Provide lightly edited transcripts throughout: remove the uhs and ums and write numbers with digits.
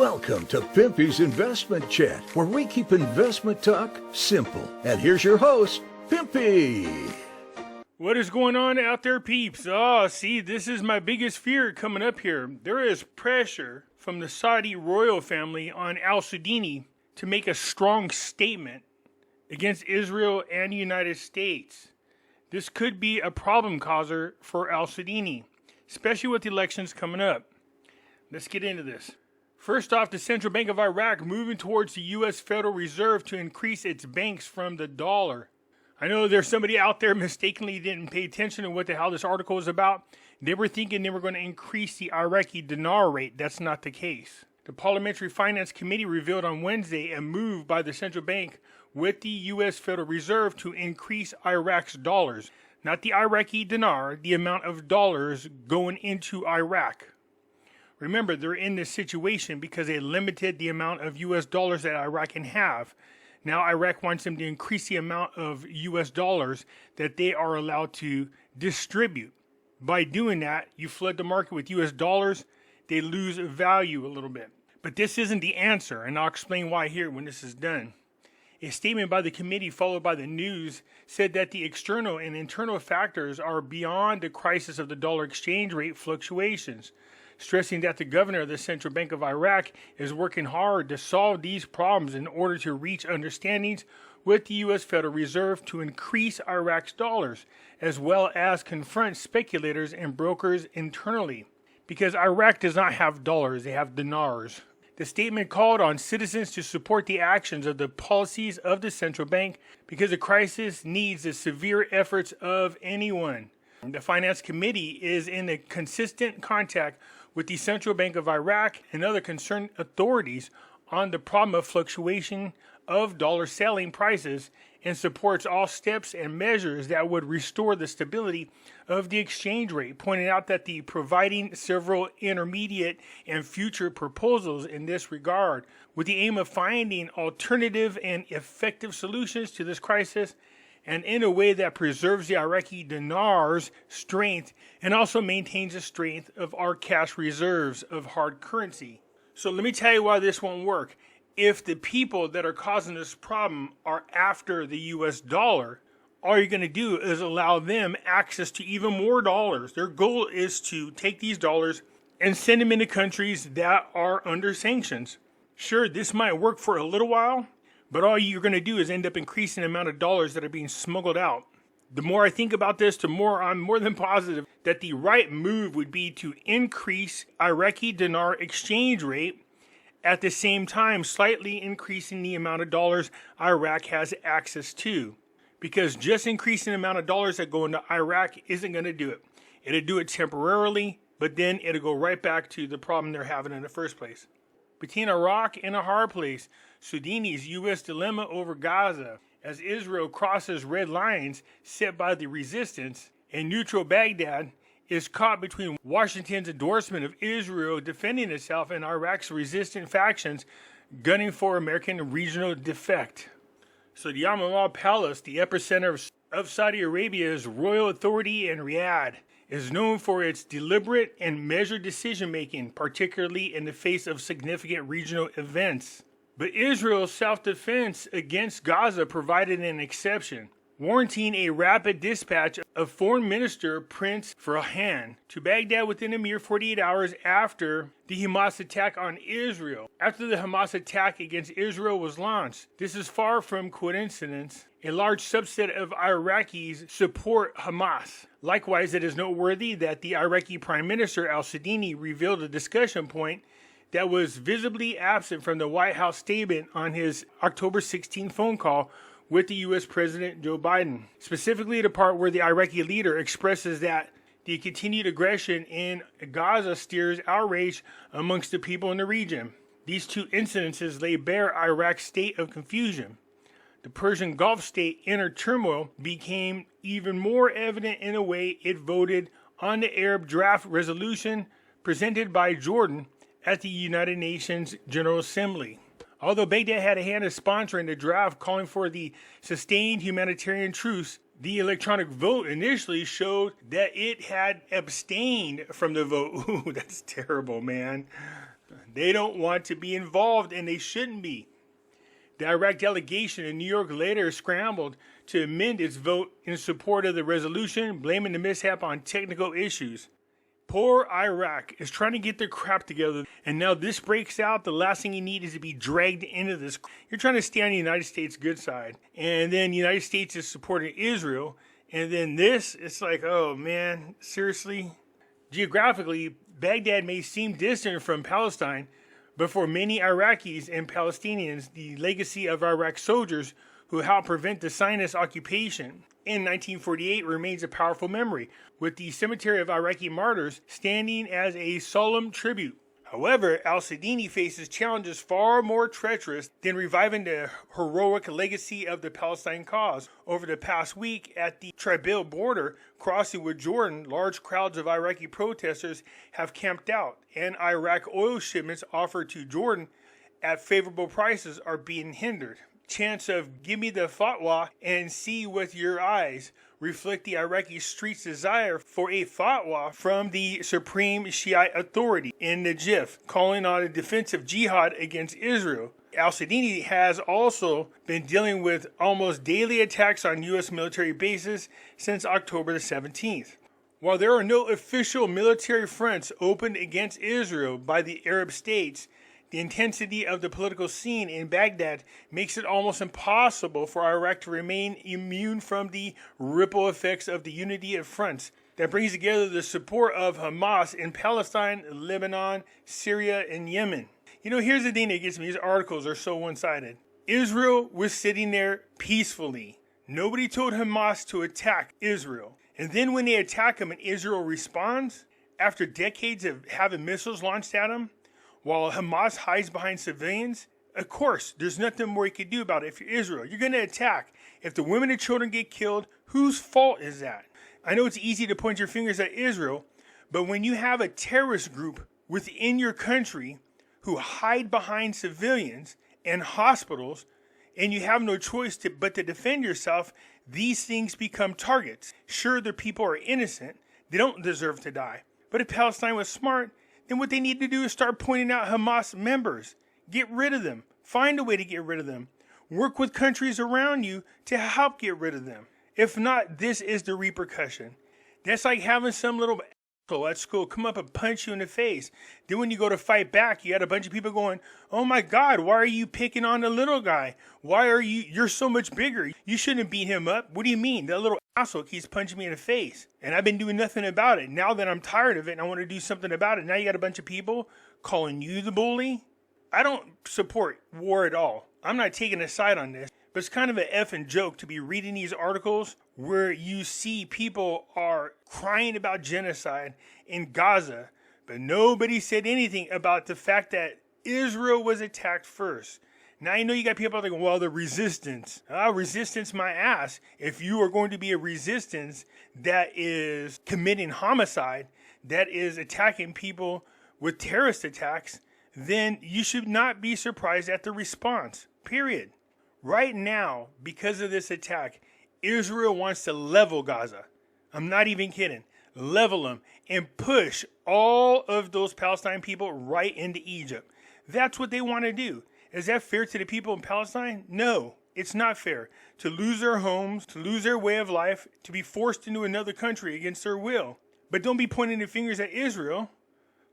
Welcome to Pimpy's Investment Chat, where we keep investment talk simple. And here's your host, Pimpy. What is going on out there, peeps? Oh, see, this is my biggest fear coming up here. There is pressure from the Saudi royal family on al-Sudini to make a strong statement against Israel and the United States. This could be a problem causer for al-Sudini, especially with the elections coming up. Let's get into this. First off, the Central Bank of Iraq moving towards the U.S. Federal Reserve to increase its banks from the dollar. I know there's somebody out there mistakenly didn't pay attention to what the hell this article is about. They were thinking they were going to increase the Iraqi dinar rate. That's not the case. The Parliamentary Finance Committee revealed on Wednesday a move by the central bank with the U.S. Federal Reserve to increase Iraq's dollars. Not the Iraqi dinar, the amount of dollars going into Iraq. Remember, they're in this situation because they limited the amount of U.S. dollars that Iraq can have. Now Iraq wants them to increase the amount of U.S. dollars that they are allowed to distribute. By doing that, you flood the market with U.S. dollars, they lose value a little bit. But this isn't the answer, and I'll explain why here when this is done. A statement by the committee followed by the news said that the external and internal factors are beyond the crisis of the dollar exchange rate fluctuations, stressing that the governor of the Central Bank of Iraq is working hard to solve these problems in order to reach understandings with the U.S. Federal Reserve to increase Iraq's dollars, as well as confront speculators and brokers internally. Because Iraq does not have dollars, they have dinars. The statement called on citizens to support the actions of the policies of the central bank because the crisis needs the severe efforts of anyone. The Finance Committee is in a consistent contact with the Central Bank of Iraq and other concerned authorities on the problem of fluctuation of dollar selling prices and supports all steps and measures that would restore the stability of the exchange rate, pointing out that the providing several intermediate and future proposals in this regard with the aim of finding alternative and effective solutions to this crisis and in a way that preserves the Iraqi dinar's strength and also maintains the strength of our cash reserves of hard currency. So let me tell you why this won't work. If the people that are causing this problem are after the US dollar, all you're going to do is allow them access to even more dollars. Their goal is to take these dollars and send them into countries that are under sanctions. Sure, this might work for a little while, but all you're going to do is end up increasing the amount of dollars that are being smuggled out. The more I think about this, the more I'm more than positive that the right move would be to increase Iraqi dinar exchange rate at the same time slightly increasing the amount of dollars Iraq has access to. Because just increasing the amount of dollars that go into Iraq isn't going to do it. It'll do it temporarily, but then it'll go right back to the problem they're having in the first place. Between a rock and a hard place, Sudini's U.S. dilemma over Gaza, as Israel crosses red lines set by the resistance, and neutral Baghdad is caught between Washington's endorsement of Israel defending itself and Iraq's resistant factions gunning for American regional defect. So the Yamamah Palace, the epicenter of Saudi Arabia's royal authority in Riyadh, is known for its deliberate and measured decision-making, particularly in the face of significant regional events. But Israel's self-defense against Gaza provided an exception, warranting a rapid dispatch of Foreign Minister Prince Farhan to Baghdad within a mere 48 hours after the Hamas attack on Israel. After the Hamas attack against Israel was launched, this is far from coincidence. A large subset of Iraqis support Hamas. Likewise, it is noteworthy that the Iraqi Prime Minister al-Sudini revealed a discussion point that was visibly absent from the White House statement on his October 16 phone call with the U.S. President Joe Biden. Specifically the part where the Iraqi leader expresses that the continued aggression in Gaza steers outrage amongst the people in the region. These two incidences lay bare Iraq's state of confusion. The Persian Gulf state inner turmoil became even more evident in the way it voted on the Arab draft resolution presented by Jordan at the United Nations General Assembly. Although Baghdad had a hand in sponsoring the draft calling for the sustained humanitarian truce, the electronic vote initially showed that it had abstained from the vote. Ooh, that's terrible, man. They don't want to be involved, and they shouldn't be. The Iraq delegation in New York later scrambled to amend its vote in support of the resolution, blaming the mishap on technical issues. Poor Iraq is trying to get their crap together, and now this breaks out. The last thing you need is to be dragged into this. You're trying to stay on the United States' good side, and then the United States is supporting Israel, and then this, it's like, oh man, seriously? Geographically, Baghdad may seem distant from Palestine, but for many Iraqis and Palestinians, the legacy of Iraq soldiers who helped prevent the Zionist occupation in 1948 remains a powerful memory, with the Cemetery of Iraqi Martyrs standing as a solemn tribute. However, al-Sidini faces challenges far more treacherous than reviving the heroic legacy of the Palestine cause. Over the past week, at the Tribal border crossing with Jordan, large crowds of Iraqi protesters have camped out, and Iraq oil shipments offered to Jordan at favorable prices are being hindered. Chance of give me the fatwa and see with your eyes reflect the Iraqi streets' desire for a fatwa from the Supreme Shiite Authority in Najaf, calling on a defensive jihad against Israel. Al-Sidini has also been dealing with almost daily attacks on U.S. military bases since October the 17th. While there are no official military fronts opened against Israel by the Arab states, the intensity of the political scene in Baghdad makes it almost impossible for Iraq to remain immune from the ripple effects of the unity of fronts that brings together the support of Hamas in Palestine, Lebanon, Syria, and Yemen. You know, here's the thing that gets me. These articles are so one-sided. Israel was sitting there peacefully. Nobody told Hamas to attack Israel. And then when they attack them and Israel responds, after decades of having missiles launched at them, while Hamas hides behind civilians, of course, there's nothing more you can do about it. If you're Israel, you're going to attack. If the women and children get killed, whose fault is that? I know it's easy to point your fingers at Israel, but when you have a terrorist group within your country who hide behind civilians and hospitals, and you have no choice but to defend yourself, these things become targets. Sure, the people are innocent. They don't deserve to die. But if Palestine was smart, then what they need to do is start pointing out Hamas members. Get rid of them. Find a way to get rid of them. Work with countries around you to help get rid of them. If not, this is the repercussion. That's like having some little asshole at school come up and punch you in the face. Then when you go to fight back, you got a bunch of people going, oh my God, why are you picking on the little guy? You're so much bigger. You shouldn't beat him up. What do you mean? That little asshole keeps punching me in the face. And I've been doing nothing about it. Now that I'm tired of it and I want to do something about it, now you got a bunch of people calling you the bully. I don't support war at all. I'm not taking a side on this. But it's kind of an effing joke to be reading these articles where you see people are crying about genocide in Gaza, but nobody said anything about the fact that Israel was attacked first. Now, I know you got people out there going, well, the resistance. Resistance my ass. If you are going to be a resistance that is committing homicide, that is attacking people with terrorist attacks, then you should not be surprised at the response, period. Right now, because of this attack, Israel wants to level Gaza. I'm not even kidding. Level them and push all of those Palestine people right into Egypt. That's what they want to do. Is that fair to the people in Palestine? No, it's not fair. To lose their homes, to lose their way of life, to be forced into another country against their will. But don't be pointing the fingers at Israel.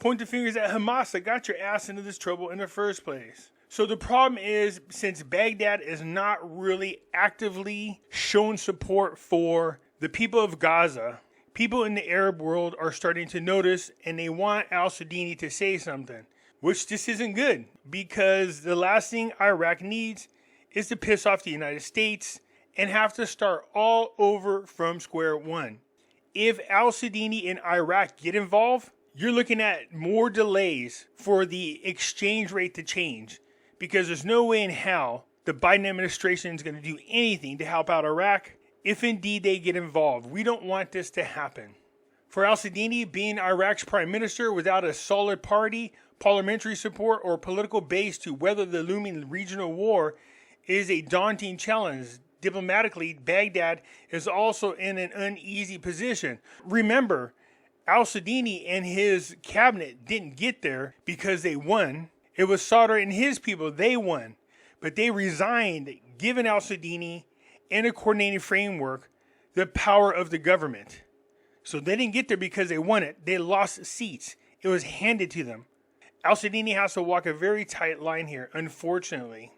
Point the fingers at Hamas that got your ass into this trouble in the first place. So the problem is, since Baghdad is not really actively showing support for the people of Gaza, people in the Arab world are starting to notice, and they want al-Sidini to say something, which this isn't good, because the last thing Iraq needs is to piss off the United States and have to start all over from square one. If al-Sidini and Iraq get involved, you're looking at more delays for the exchange rate to change. Because there's no way in hell the Biden administration is going to do anything to help out Iraq if indeed they get involved. We don't want this to happen. For al-Sidini, being Iraq's prime minister without a solid party, parliamentary support, or political base to weather the looming regional war is a daunting challenge. Diplomatically, Baghdad is also in an uneasy position. Remember, Al-Sadini and his cabinet didn't get there because they won. It was Sadr and his people, they won. But they resigned, giving Al-Sadini and a coordinating framework the power of the government. So they didn't get there because they won it. They lost seats. It was handed to them. Al-Sadini has to walk a very tight line here, unfortunately.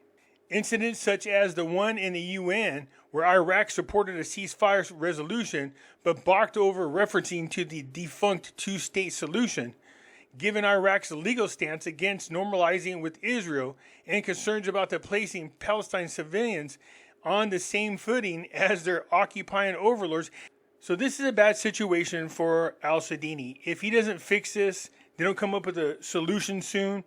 Incidents such as the one in the UN where Iraq supported a ceasefire resolution but balked over referencing to the defunct two-state solution, given Iraq's legal stance against normalizing with Israel and concerns about the placing Palestine civilians on the same footing as their occupying overlords. So this is a bad situation for Al-Sadini. If he doesn't fix this, they don't come up with a solution soon,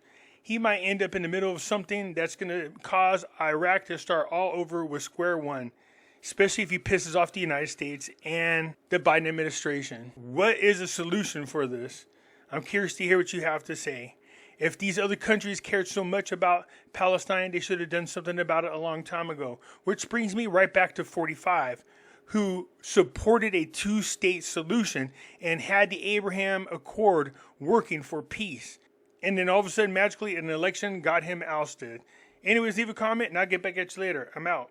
he might end up in the middle of something that's going to cause Iraq to start all over with square one, especially if he pisses off the United States and the Biden administration. What is a solution for this? I'm curious to hear what you have to say. If these other countries cared so much about Palestine, they should have done something about it a long time ago. Which brings me right back to 45, who supported a two-state solution and had the Abraham Accord working for peace. And then all of a sudden, magically, an election got him ousted. Anyways, leave a comment and I'll get back at you later. I'm out.